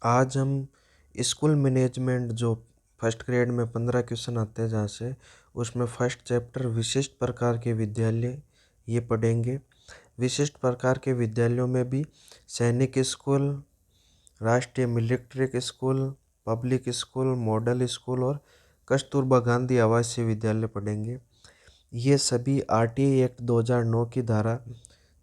आज हम school management जो फर्स्ट ग्रेड में 15 क्वेश्चन आते हैं जहाँ से उसमें फर्स्ट चैप्टर विशिष्ट प्रकार के विद्यालय ये पढ़ेंगे। विशिष्ट प्रकार के विद्यालयों में भी सैनिक स्कूल, राष्ट्रीय military school, public school, model school और कस्तूरबा गांधी आवासीय विद्यालय पढ़ेंगे। ये सभी आरटीई एक्ट 2009 की धारा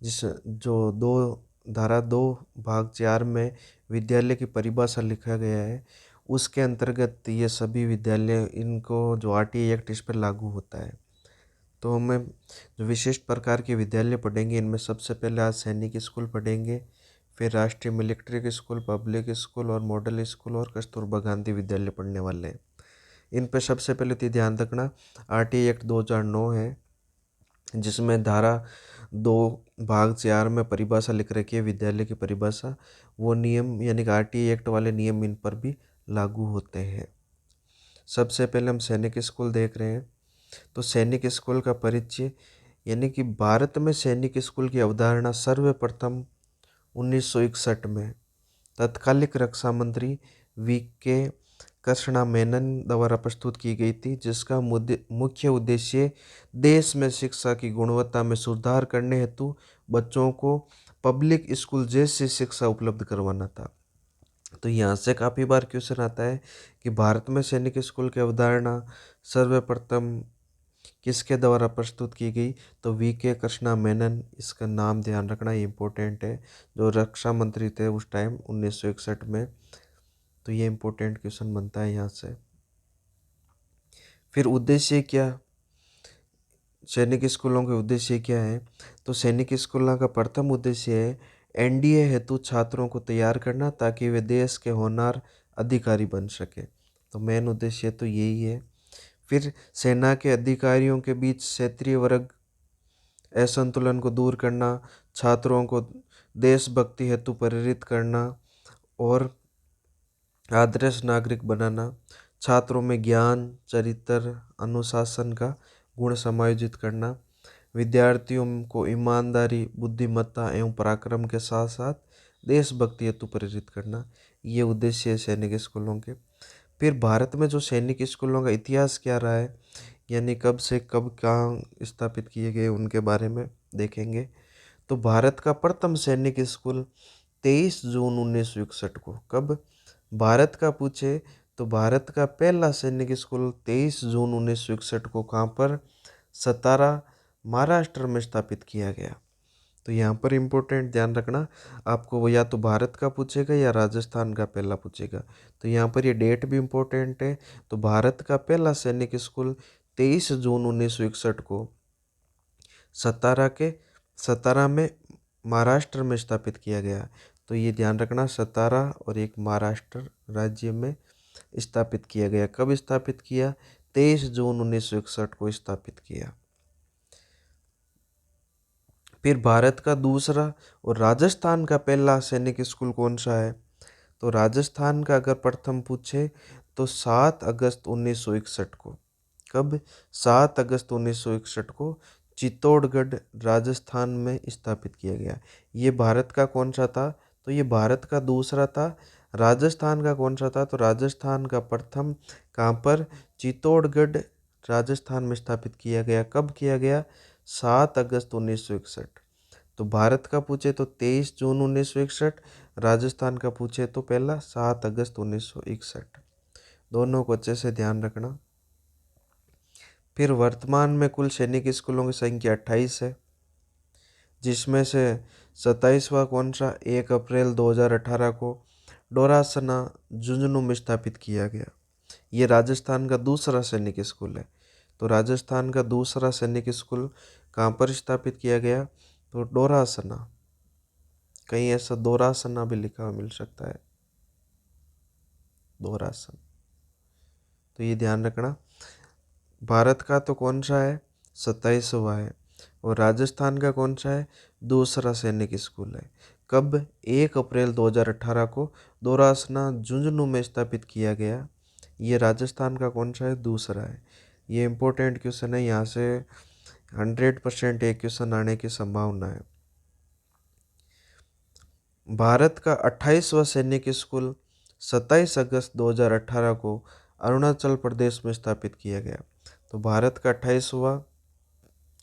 जिस जो दो धारा 2 भाग 4 में विद्यालय की परिभाषा लिखा गया है, उसके अंतर्गत ये सभी विद्यालय इनको जो आरटीई एक्ट इस पर लागू होता है। तो हमें जो विशिष्ट प्रकार के विद्यालय पढ़ेंगे इनमें सबसे पहले आज सैनिक स्कूल पढ़ेंगे, फिर राष्ट्रीय मिलिट्री स्कूल, पब्लिक स्कूल और मॉडल स्कूल और कस्तूरबा गांधी विद्यालय पढ़ने वाले हैं। इन पर सबसे पहले तो ध्यान रखना आरटीई एक्ट 2009 है, जिसमें धारा 2 भाग 4 में परिभाषा लिख रखी है विद्यालय की परिभाषा। वो नियम यानी कि आरटीई एक्ट वाले नियम इन पर भी लागू होते हैं। सबसे पहले हम सैनिक स्कूल देख रहे हैं। तो सैनिक स्कूल का परिचय यानी कि भारत में सैनिक स्कूल की अवधारणा सर्वप्रथम 1961 में तत्कालिक रक्षा मंत्री वी.के. कृष्णा मेनन द्वारा प्रस्तुत की गई थी, जिसका मुख्य उद्देश्य देश में शिक्षा की गुणवत्ता में सुधार करने हेतु बच्चों को पब्लिक स्कूल जैसी शिक्षा उपलब्ध करवाना था। तो यहाँ से काफ़ी बार क्वेश्चन आता है कि भारत में सैनिक स्कूल की अवधारणा सर्वप्रथम किसके द्वारा प्रस्तुत की गई? तो वी.के. कृष्णा मेनन, इसका नाम ध्यान रखना ये इम्पोर्टेंट है, जो रक्षा मंत्री थे उस टाइम 1961 में। तो ये इम्पोर्टेंट क्वेश्चन बनता है यहाँ से। फिर उद्देश्य क्या, सैनिक स्कूलों के उद्देश्य क्या है? तो सैनिक स्कूलों का प्रथम उद्देश्य है एनडीए हेतु छात्रों को तैयार करना ताकि वे देश के होनहार अधिकारी बन सके। तो मेन उद्देश्य तो यही है। फिर सेना के अधिकारियों के बीच क्षेत्रीय वर्ग असंतुलन को दूर करना, छात्रों को देशभक्ति हेतु प्रेरित करना और आदर्श नागरिक बनाना, छात्रों में ज्ञान, चरित्र, अनुशासन का गुण समायोजित करना, विद्यार्थियों को ईमानदारी, बुद्धिमत्ता एवं पराक्रम के साथ साथ देशभक्ति हेतु प्रेरित करना, ये उद्देश्य है सैनिक स्कूलों के। फिर भारत में जो सैनिक स्कूलों का इतिहास क्या रहा है, यानी कब से कब कहाँ स्थापित किए गए उनके बारे में देखेंगे। तो भारत का प्रथम सैनिक स्कूल 23 जून 1961 को, कब भारत का पूछे तो भारत का पहला सैनिक स्कूल 23 जून 1961 को कहाँ पर, सतारा, महाराष्ट्र में स्थापित किया गया। तो यहाँ पर इम्पोर्टेंट ध्यान रखना, आपको वो या तो भारत का पूछेगा या राजस्थान का पहला पूछेगा। तो यहाँ पर ये डेट भी इम्पोर्टेंट है। तो भारत का पहला सैनिक स्कूल 23 जून 1961 को सतारा में महाराष्ट्र में स्थापित किया गया। तो ये ध्यान रखना, सतारा और एक महाराष्ट्र राज्य में स्थापित किया गया। कब स्थापित किया? 23 जून 1961 को स्थापित किया। फिर भारत का दूसरा और राजस्थान का पहला सैनिक स्कूल कौन सा है? तो राजस्थान का अगर प्रथम पूछे तो 7 अगस्त 1961 को, कब? 7 अगस्त 1961 को चित्तौड़गढ़ राजस्थान में स्थापित किया गया। ये भारत का कौन सा था? तो ये भारत का दूसरा था। राजस्थान का कौन सा था? तो राजस्थान का प्रथम कहाँ पर? चित्तौड़गढ़ राजस्थान में स्थापित किया गया। कब किया गया? 7 अगस्त 1961। तो भारत का पूछे तो 23 जून 1961, राजस्थान का पूछे तो पहला 7 अगस्त 1961। दोनों को अच्छे से ध्यान रखना। फिर वर्तमान में कुल सैनिक स्कूलों की संख्या 28 है, जिसमें से 27वां कौन सा? 1 अप्रैल 2018 को डोरासना झुंझुनू में स्थापित किया गया। ये राजस्थान का दूसरा सैनिक स्कूल है। तो राजस्थान का दूसरा सैनिक स्कूल कहाँ पर स्थापित किया गया? तो डोरासना, कहीं ऐसा दोरासना भी लिखा हुआ मिल सकता है, दोरासन। तो ये ध्यान रखना। भारत का तो कौन सा है? 27वां है। और राजस्थान का कौन सा है? दूसरा सैनिक स्कूल है। कब? 1 अप्रैल 2018 को दोरासना झुंझुनू में स्थापित किया गया। ये राजस्थान का कौन सा है? दूसरा है। ये इम्पोर्टेंट क्वेश्चन है, यहाँ से 100% एक क्वेश्चन आने की संभावना है। भारत का 28वां सैनिक स्कूल 27 अगस्त 2018 को अरुणाचल प्रदेश में स्थापित किया गया। तो भारत का 28वां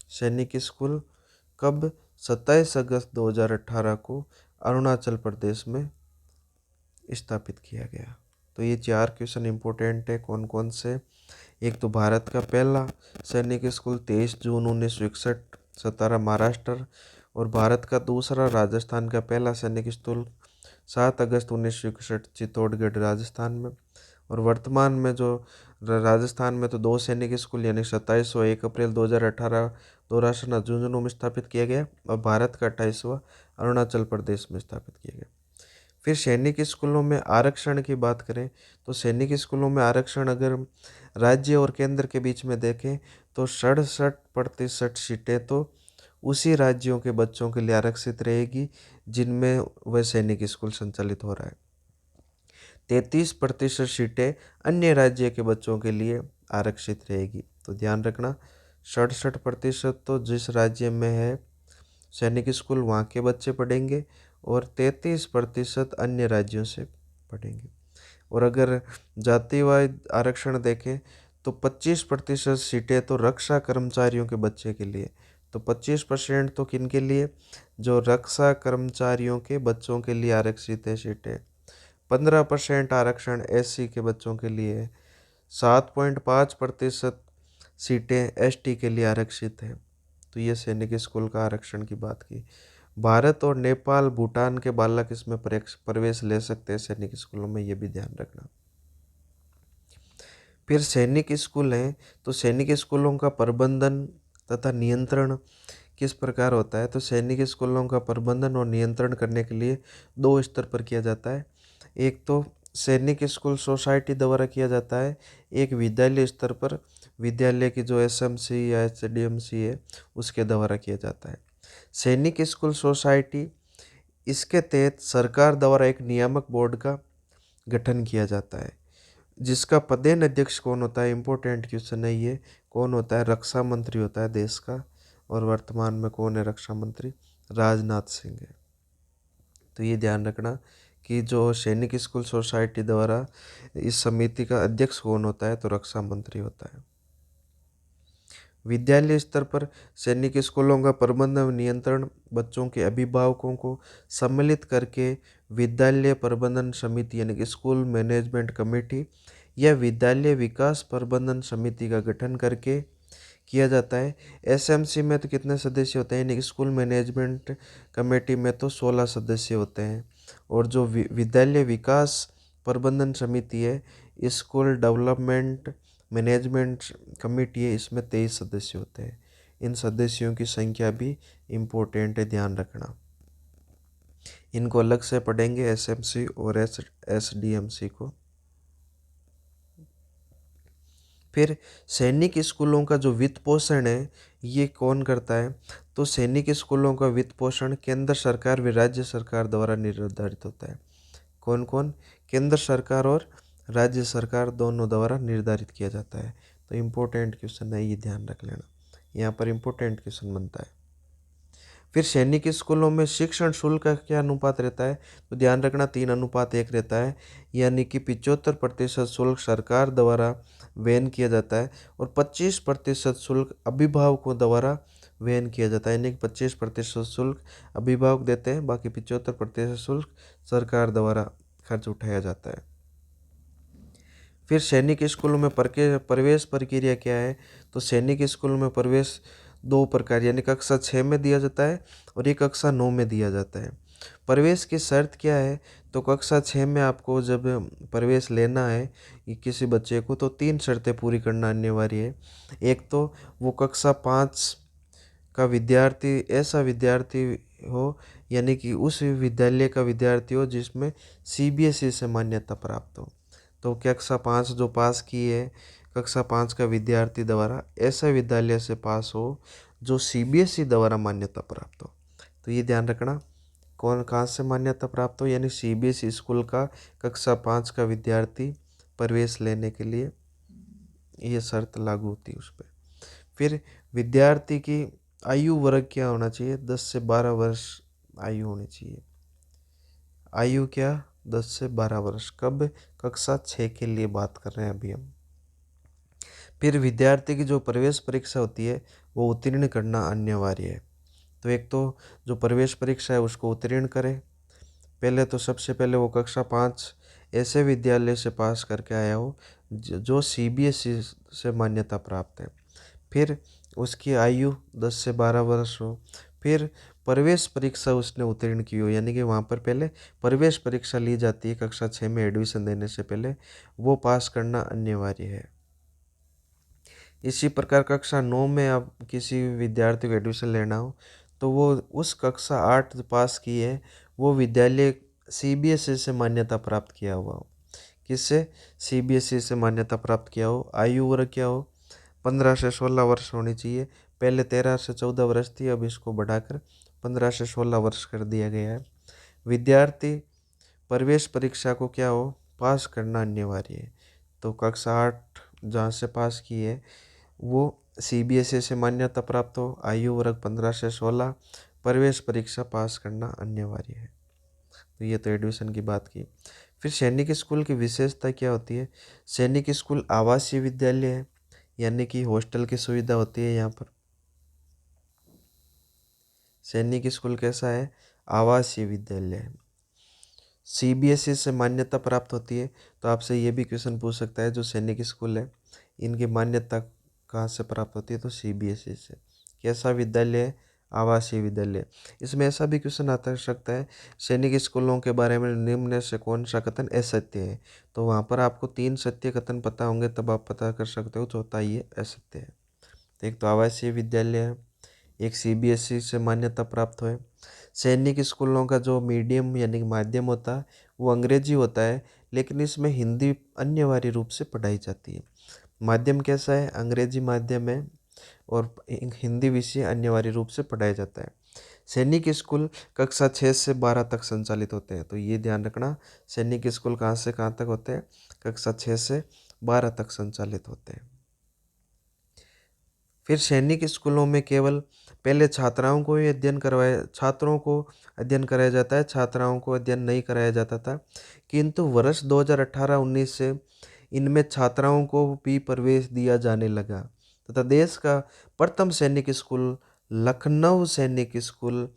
सैनिक स्कूल कब? 27 अगस्त 2018 को अरुणाचल प्रदेश में स्थापित किया गया। तो ये 4 क्वेश्चन इंपॉर्टेंट है। कौन कौन से? एक तो भारत का पहला सैनिक स्कूल 23 जून 1961 सतारा महाराष्ट्र, और भारत का दूसरा राजस्थान का पहला सैनिक स्कूल 7 अगस्त 1961 चित्तौड़गढ़ राजस्थान में। और वर्तमान में जो राजस्थान में तो 2 सैनिक स्कूल यानी 27 और 1 अप्रैल 2018 दोरासना झुंझुनू में स्थापित किया गया, और भारत का 28वां अरुणाचल प्रदेश में स्थापित किया गया। फिर सैनिक स्कूलों में आरक्षण की बात करें तो सैनिक स्कूलों में आरक्षण अगर राज्य और केंद्र के बीच में देखें तो 67% सीटें तो उसी राज्यों के बच्चों के लिए आरक्षित रहेगी जिनमें वह सैनिक स्कूल संचालित हो रहा है। 33% सीटें अन्य राज्य के बच्चों के लिए आरक्षित रहेगी। तो ध्यान रखना, 67% तो जिस राज्य में है सैनिक स्कूल वहाँ के बच्चे पढ़ेंगे और 33% अन्य राज्यों से पढ़ेंगे। और अगर जातिवाद आरक्षण देखें तो 25% सीटें तो रक्षा कर्मचारियों के बच्चे के लिए। तो 25% तो किन के लिए? जो रक्षा कर्मचारियों के बच्चों के लिए आरक्षित है सीटें। 15% आरक्षण एससी के बच्चों के लिए है। 7.5% सीटें एसटी के लिए आरक्षित है। तो ये सैनिक स्कूल का आरक्षण की बात की। भारत और नेपाल भूटान के बालक इसमें प्रवेश ले सकते हैं सैनिक स्कूलों में, ये भी ध्यान रखना। फिर सैनिक स्कूल हैं तो सैनिक स्कूलों का प्रबंधन तथा नियंत्रण किस प्रकार होता है? तो सैनिक स्कूलों का प्रबंधन और नियंत्रण करने के लिए 2 स्तर पर किया जाता है। एक तो सैनिक स्कूल सोसाइटी द्वारा किया जाता है, एक विद्यालय स्तर पर विद्यालय की जो एसएमसी या एसडीएमसी है उसके द्वारा किया जाता है। सैनिक स्कूल सोसाइटी, इसके तहत सरकार द्वारा एक नियामक बोर्ड का गठन किया जाता है जिसका पदेन अध्यक्ष कौन होता है? इम्पोर्टेंट क्वेश्चन है ये। कौन होता है? रक्षा मंत्री होता है देश का। और वर्तमान में कौन है रक्षा मंत्री? राजनाथ सिंह है। तो ये ध्यान रखना कि जो सैनिक स्कूल सोसाइटी द्वारा इस समिति का अध्यक्ष कौन होता है? तो रक्षा मंत्री होता है। विद्यालय स्तर पर सैनिक स्कूलों का प्रबंधन और नियंत्रण बच्चों के अभिभावकों को सम्मिलित करके विद्यालय प्रबंधन समिति यानी कि स्कूल मैनेजमेंट कमेटी या विद्यालय विकास प्रबंधन समिति का गठन करके किया जाता है। एसएमसी में तो कितने सदस्य होते हैं? यानी कि स्कूल मैनेजमेंट कमेटी में तो 16 सदस्य होते हैं। और जो विद्यालय विकास प्रबंधन समिति है, स्कूल डेवलपमेंट मैनेजमेंट कमेटी है, इसमें 23 सदस्य होते हैं। इन सदस्यों की संख्या भी इम्पोर्टेंट है, ध्यान रखना। इनको अलग से पढ़ेंगे एसएमसी और एसडीएमसी को। फिर सैनिक स्कूलों का जो वित्त पोषण है ये कौन करता है? तो सैनिक स्कूलों का वित्त पोषण केंद्र सरकार व राज्य सरकार द्वारा निर्धारित होता है। कौन कौन? केंद्र सरकार और राज्य सरकार दोनों द्वारा निर्धारित किया जाता है। तो इम्पोर्टेंट क्वेश्चन है, ये ध्यान रख लेना, यहाँ पर इम्पोर्टेंट क्वेश्चन बनता है। फिर सैनिक स्कूलों में शिक्षण शुल्क का क्या अनुपात रहता है? तो ध्यान रखना 3:1 रहता है, यानी कि 75% शुल्क सरकार द्वारा वहन किया जाता है और 25% शुल्क अभिभावकों द्वारा वहन किया जाता है। यानी कि 25% शुल्क अभिभावक देते हैं, बाकी 75% शुल्क सरकार द्वारा खर्च उठाया जाता है। फिर सैनिक स्कूलों में प्रवेश प्रक्रिया क्या है? तो सैनिक स्कूलों में प्रवेश 2 प्रकार यानी कक्षा 6 में दिया जाता है और एक कक्षा 9 में दिया जाता है। प्रवेश की शर्त क्या है? तो कक्षा 6 में आपको जब प्रवेश लेना है किसी बच्चे को तो 3 शर्तें पूरी करना अनिवार्य है। एक तो वो कक्षा 5 का विद्यार्थी, ऐसा विद्यार्थी हो यानी कि उस विद्यालय का विद्यार्थी हो जिसमें सीबीएसई से मान्यता प्राप्त हो। तो कक्षा 5 जो पास की है, कक्षा 5 का विद्यार्थी द्वारा ऐसा विद्यालय से पास हो जो सीबीएसई द्वारा मान्यता प्राप्त हो। तो ये ध्यान रखना, कौन कहाँ से मान्यता प्राप्त हो, यानी सीबीएसई स्कूल का कक्षा 5 का विद्यार्थी प्रवेश लेने के लिए ये शर्त लागू होती है उस पर। फिर विद्यार्थी की आयु वर्ग क्या होना चाहिए? 10 से 12 वर्ष आयु होनी चाहिए। आयु क्या? 10 से 12 वर्ष। कब? कक्षा 6 के लिए बात कर रहे हैं अभी हम। फिर विद्यार्थी की जो प्रवेश परीक्षा होती है वो उत्तीर्ण करना अनिवार्य है। तो एक तो जो प्रवेश परीक्षा है उसको उत्तीर्ण करे। पहले तो सबसे पहले वो कक्षा 5 ऐसे विद्यालय से पास करके आया हो जो CBSE से मान्यता प्राप्त है। फिर उसकी आयु 10 से 12 वर्ष हो। फिर प्रवेश परीक्षा उसने उत्तीर्ण की हो, यानी कि वहाँ पर पहले प्रवेश परीक्षा ली जाती है कक्षा 6 में एडमिशन देने से पहले, वो पास करना अनिवार्य है। इसी प्रकार कक्षा 9 में अब किसी विद्यार्थी को एडमिशन लेना हो तो वो उस कक्षा 8 पास की है वो विद्यालय CBSE से मान्यता प्राप्त किया हुआ हो। किससे? CBSE से मान्यता प्राप्त किया हो। आयु वर्ग क्या हो? 15 से 16 वर्ष होनी चाहिए। पहले 13 से 14 वर्ष थी, अब इसको बढ़ाकर 15 से 16 वर्ष कर दिया गया है। विद्यार्थी प्रवेश परीक्षा को क्या हो? पास करना अनिवार्य है। तो कक्षा 8 जहाँ से पास की है वो CBSE से मान्यता प्राप्त हो, आयु वर्ग 15 से 16, प्रवेश परीक्षा पास करना अनिवार्य है। तो ये तो एडमिशन की बात की। फिर सैनिक स्कूल की विशेषता क्या होती है? सैनिक स्कूल आवासीय विद्यालय है, यानी कि हॉस्टल की सुविधा होती है यहाँ पर। सैनिक स्कूल कैसा है? आवासीय विद्यालय है। CBSE से मान्यता प्राप्त होती है। तो आपसे ये भी क्वेश्चन पूछ सकता है जो सैनिक स्कूल है इनकी मान्यता कहाँ से प्राप्त होती है? तो CBSE से। कैसा विद्यालय है? आवासीय विद्यालय। इसमें ऐसा भी क्वेश्चन आता सकता है सैनिक स्कूलों के बारे में निम्न में से कौन सा कथन असत्य है? तो वहाँ पर आपको 3 सत्य कथन पता होंगे तब आप पता कर सकते हो चौथा ये असत्य है। तो एक तो आवासीय विद्यालय है, एक CBSE से मान्यता प्राप्त है। सैनिक स्कूलों का जो मीडियम यानी कि माध्यम होता है वो अंग्रेजी होता है, लेकिन इसमें हिंदी अनिवार्य रूप से पढ़ाई जाती है। माध्यम कैसा है? अंग्रेजी माध्यम है और हिंदी विषय अनिवार्य रूप से पढ़ाया जाता है। सैनिक स्कूल कक्षा 6 से 12 तक संचालित होते हैं। तो ये ध्यान रखना, सैनिक स्कूल कहाँ से कहाँ तक होते हैं? कक्षा 6 से 12 तक संचालित होते हैं। फिर सैनिक स्कूलों में केवल पहले छात्राओं को ही छात्रों को अध्ययन कराया जाता है, छात्राओं को अध्ययन नहीं कराया जाता था। किंतु वर्ष 2018-19 से इनमें छात्राओं को भी प्रवेश दिया जाने लगा तथा देश का प्रथम सैनिक स्कूल लखनऊ सैनिक स्कूल,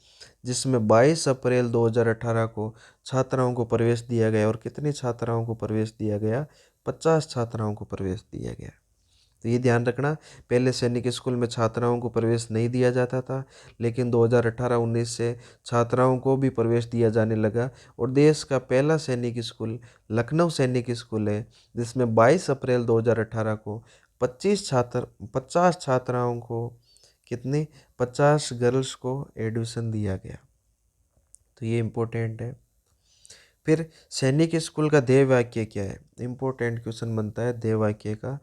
जिसमें 22 अप्रैल 2018 को छात्राओं को प्रवेश दिया गया। और कितनी छात्राओं को प्रवेश दिया गया? 50 छात्राओं को प्रवेश दिया गया। तो ये ध्यान रखना, पहले सैनिक स्कूल में छात्राओं को प्रवेश नहीं दिया जाता था, लेकिन 2018-19 से छात्राओं को भी प्रवेश दिया जाने लगा। और देश का पहला सैनिक स्कूल लखनऊ सैनिक स्कूल है, जिसमें 22 अप्रैल 2018 को 50 छात्राओं को कितनी 50 गर्ल्स को एडमिशन दिया गया। तो ये इम्पोर्टेंट है। फिर सैनिक स्कूल का ध्येय वाक्य क्या है? इम्पोर्टेंट क्वेश्चन बनता है ध्येय वाक्य का।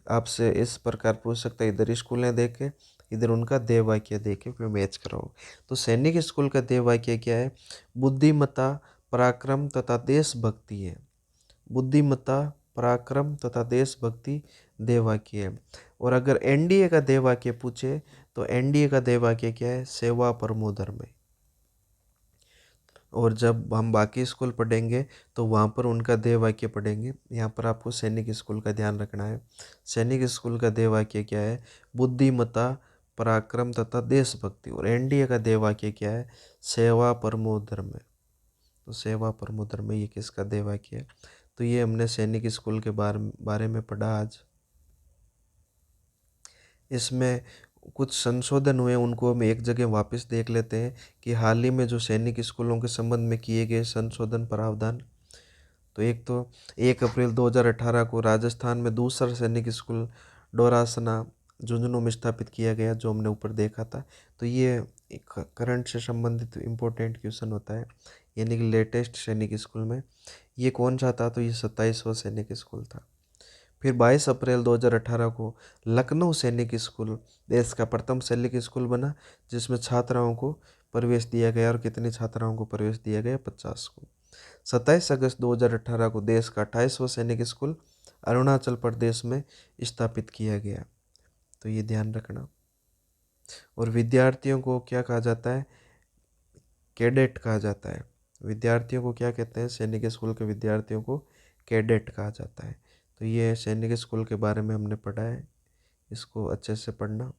आपसे इस प्रकार पूछ सकता है, इधर स्कूलें देखे, इधर उनका ध्येय वाक्य देखे, फिर मैच कराओ। तो सैनिक स्कूल का ध्येय वाक्य क्या है? बुद्धिमत्ता, पराक्रम तथा देशभक्ति है। बुद्धिमत्ता, पराक्रम तथा देशभक्ति ध्येय वाक्य है। और अगर NDA का ध्येय वाक्य पूछे तो NDA का ध्येय वाक्य क्या है? सेवा परमो धर्म है। और जब हम बाकी स्कूल पढ़ेंगे तो वहाँ पर उनका ध्येय वाक्य पढ़ेंगे। यहाँ पर आपको सैनिक स्कूल का ध्यान रखना है। सैनिक स्कूल का ध्येय वाक्य क्या है? बुद्धिमत्ता, पराक्रम तथा देशभक्ति। और NDA का ध्येय वाक्य क्या है? सेवा परमो धर्म है। तो सेवा परमो धर्म है, ये किसका ध्येय वाक्य है? तो ये हमने सैनिक स्कूल के बारे में पढ़ा आज। इसमें कुछ संशोधन हुए, उनको हम एक जगह वापस देख लेते हैं कि हाल ही में जो सैनिक स्कूलों के संबंध में किए गए संशोधन प्रावधान। तो एक तो 1 अप्रैल 2018 को राजस्थान में दूसरा सैनिक स्कूल डोरासना झुंझुनू में स्थापित किया गया, जो हमने ऊपर देखा था। तो ये एक करंट से संबंधित इम्पोर्टेंट क्वेश्चन होता है, यानी कि लेटेस्ट सैनिक स्कूल में ये कौन सा था? तो ये 27वां सैनिक स्कूल था। फिर 22 अप्रैल 2018 को लखनऊ सैनिक स्कूल देश का प्रथम सैनिक स्कूल बना, जिसमें छात्राओं को प्रवेश दिया गया। और कितनी छात्राओं को प्रवेश दिया गया? 50 को। 27 अगस्त 2018 को देश का 28वां सैनिक स्कूल अरुणाचल प्रदेश में स्थापित किया गया। तो ये ध्यान रखना। और विद्यार्थियों को क्या कहा जाता है? कैडेट कहा जाता है। विद्यार्थियों को क्या कहते हैं, सैनिक स्कूल के विद्यार्थियों को कैडेट कहा जाता है। तो ये सैनिक स्कूल के बारे में हमने पढ़ा है, इसको अच्छे से पढ़ना।